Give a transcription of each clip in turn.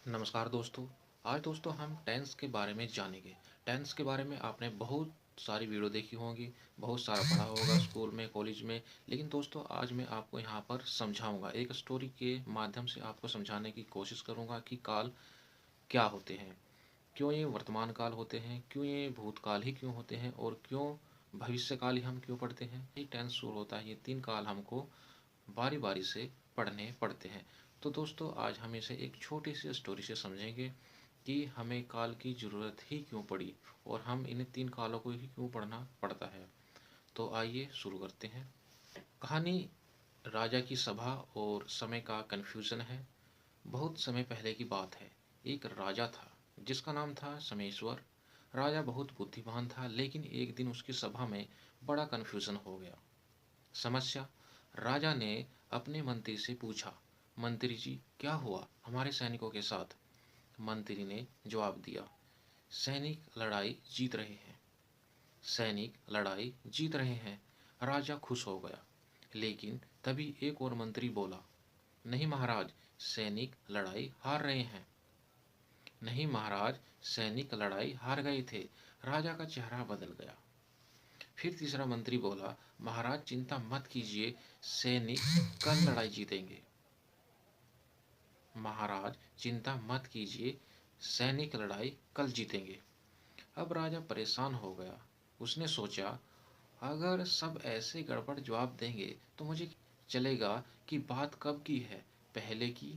नमस्कार दोस्तों। आज दोस्तों हम टेंस के बारे में जानेंगे। टेंस के बारे में आपने बहुत सारी वीडियो देखी होंगी, बहुत सारा पढ़ा होगा स्कूल में, कॉलेज में। लेकिन दोस्तों आज मैं आपको यहाँ पर समझाऊंगा, एक स्टोरी के माध्यम से आपको समझाने की कोशिश करूँगा कि काल क्या होते हैं, क्यों ये वर्तमान काल होते हैं, क्यों ये भूतकाल ही क्यों होते हैं और क्यों भविष्यकाल ही हम क्यों पढ़ते हैं। ये टेंस शुरू होता है, ये तीन काल हमको बारी बारी से पढ़ने पड़ते हैं। तो दोस्तों आज हम इसे एक छोटी सी स्टोरी से समझेंगे कि हमें काल की ज़रूरत ही क्यों पड़ी और हम इन तीन कालों को ही क्यों पढ़ना पड़ता है। तो आइए शुरू करते हैं। कहानी राजा की सभा और समय का कन्फ्यूज़न है। बहुत समय पहले की बात है। एक राजा था जिसका नाम था समेश्वर। राजा बहुत बुद्धिमान था, लेकिन एक दिन उसकी सभा में बड़ा कन्फ्यूज़न हो गया। समस्या। राजा ने अपने मंत्री से पूछा, मंत्री जी क्या हुआ हमारे सैनिकों के साथ। मंत्री ने जवाब दिया, सैनिक लड़ाई जीत रहे हैं। सैनिक लड़ाई जीत रहे हैं। राजा खुश हो गया। लेकिन तभी एक और मंत्री बोला, नहीं महाराज, सैनिक लड़ाई हार रहे हैं। नहीं महाराज, सैनिक लड़ाई हार गए थे। राजा का चेहरा बदल गया। फिर तीसरा मंत्री बोला, महाराज चिंता मत कीजिए, सैनिक कल लड़ाई जीतेंगे। महाराज चिंता मत कीजिए, सैनिक लड़ाई कल जीतेंगे। अब राजा परेशान हो गया। उसने सोचा, अगर सब ऐसे गड़बड़ जवाब देंगे तो मुझे चलेगा कि बात कब की है, पहले की,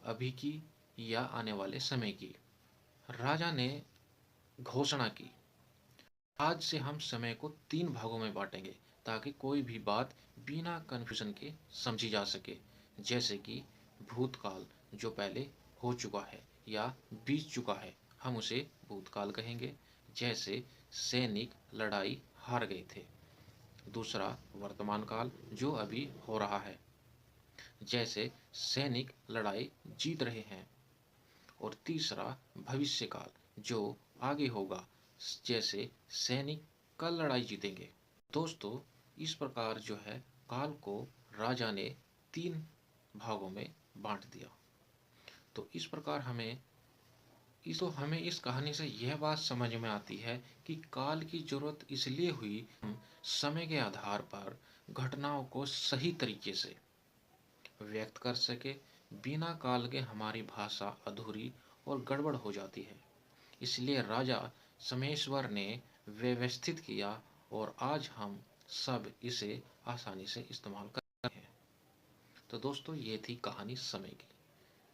अभी की या आने वाले समय की। राजा ने घोषणा की, आज से हम समय को तीन भागों में बांटेंगे ताकि कोई भी बात बिना कन्फ्यूजन के समझी जा सके। जैसे कि भूतकाल, जो पहले हो चुका है या बीत चुका है, हम उसे भूतकाल कहेंगे। जैसे सैनिक लड़ाई हार गए थे। दूसरा वर्तमान काल, जो अभी हो रहा है। जैसे सैनिक लड़ाई जीत रहे हैं। और तीसरा भविष्य काल, जो आगे होगा। जैसे सैनिक कल लड़ाई जीतेंगे। दोस्तों इस प्रकार जो है काल को राजा ने तीन भागों में बांट दिया। तो इस प्रकार हमें इस कहानी से यह बात समझ में आती है कि काल की जरूरत इसलिए हुई, हम समय के आधार पर घटनाओं को सही तरीके से व्यक्त कर सके। बिना काल के हमारी भाषा अधूरी और गड़बड़ हो जाती है। इसलिए राजा समेश्वर ने व्यवस्थित किया और आज हम सब इसे आसानी से इस्तेमाल कर रहे हैं। तो दोस्तों ये थी कहानी समय की।